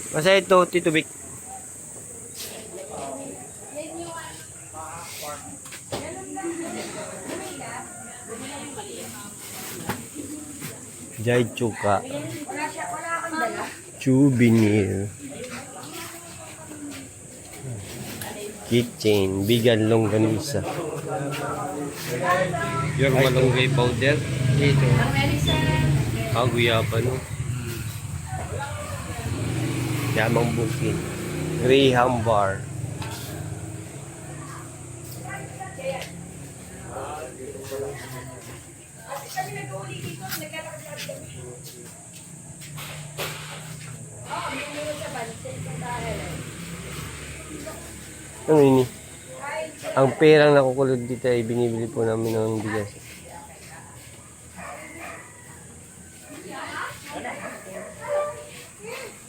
Masaya ito, Tito Vic. Jai Chuka. Souvenir. Kitchen. Bigan longganisa. Yung malunggay powder. Dito. Guyapa no. Yamang bukin. Graham bar. Ano ini? Ang perang nakukulod dito ay binibili po namin ng bigas.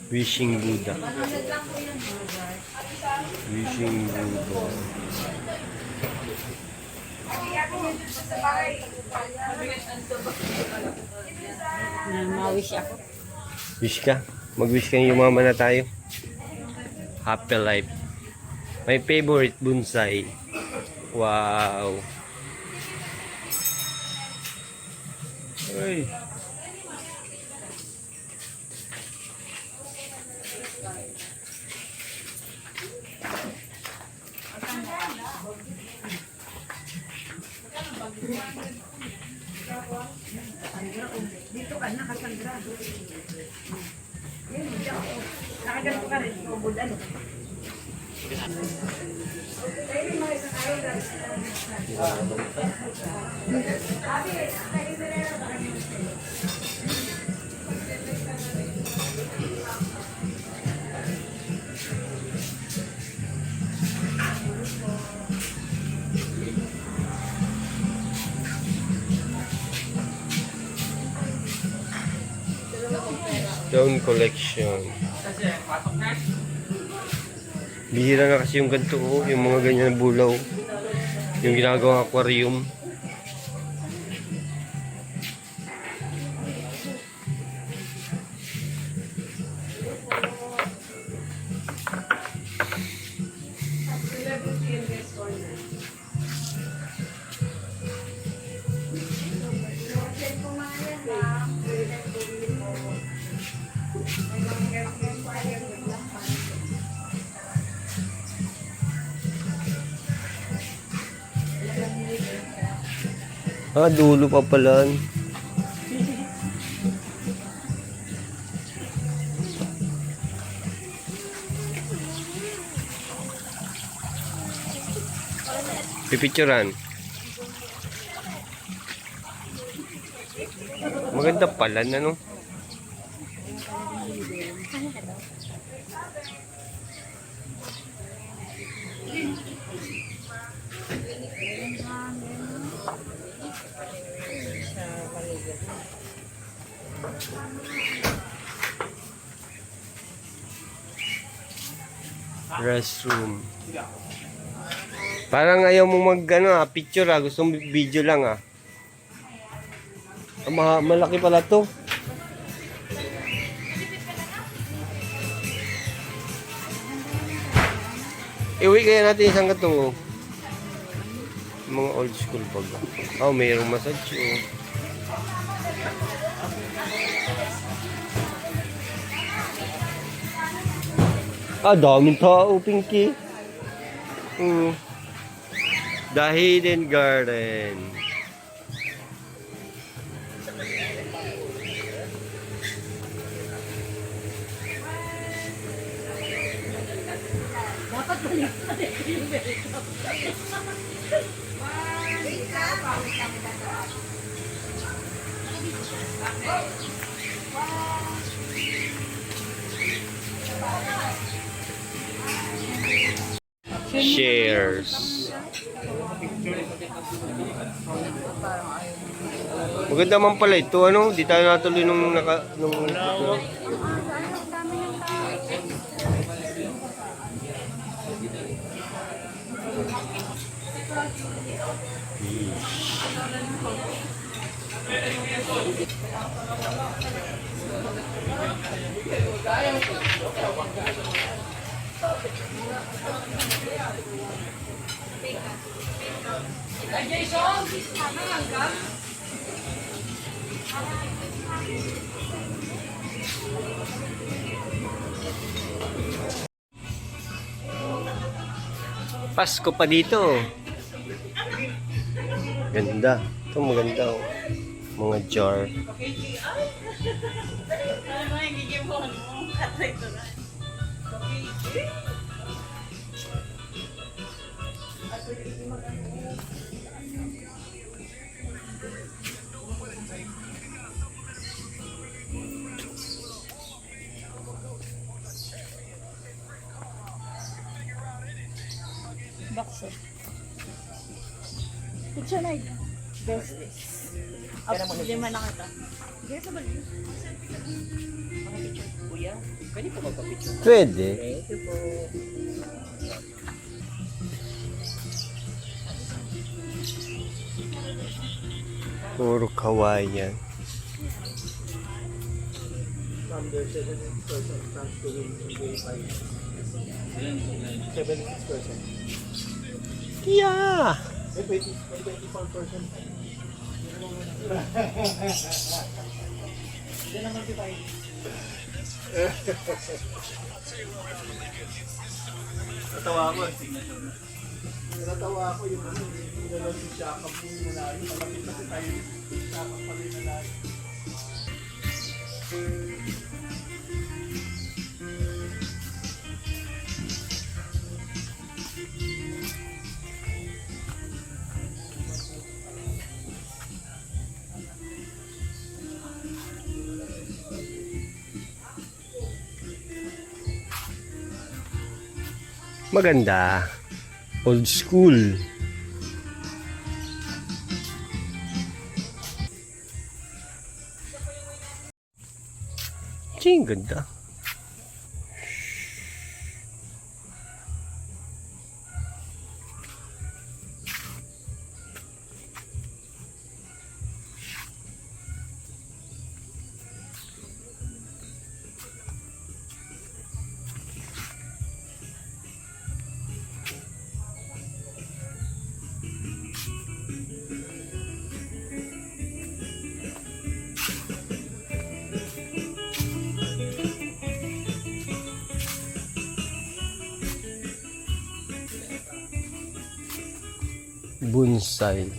Wishing Buddha. Wishing Buddha. Ma-wish ako. Wish ka? Mag-wish ka yumaman na tayo. Happy life. My favorite bonsai. Wow. Ay. Dito ka na, Cassandra. Nakaganto ka rin. Ubod ano. Stone collection. Bihira na kasi yung ganito, oh, yung mga ganyan na bulaw. Yung ginagawang aquarium. Dulo pa pala. Pipicturan. Maganda pala na, no? Restroom. Parang ayaw mo picture gusto mo video lang malaki pala to. Iwi kaya natin isang gato. Mga old school pag. Mayroong massage daming tao, Pinky. The Hidden Garden. Dapat balik yung berito. Shares. Maganda man pala ito, di tayo natuloy nung Pasko pa dito. Ganda. Ito maganda oh. Mga jar. Bakso. Picture na ito. Best this. Lima na kita. Sige sa bali. Kuya, pwede po magpa-picture? Pwede. Thank you po. Puro kawayan. Number 7% chance to win in day 5. 76%. Yeah. Eh, 24%. Hindi naman si tayo. Natawa ako. Natawa ako yung ano, hindi na lang si Shaka po yung nanalo. Malapit na si tayo. Shaka pa rin nanalo. Maganda. Old school. Ang ganda. Bonsai.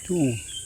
Two.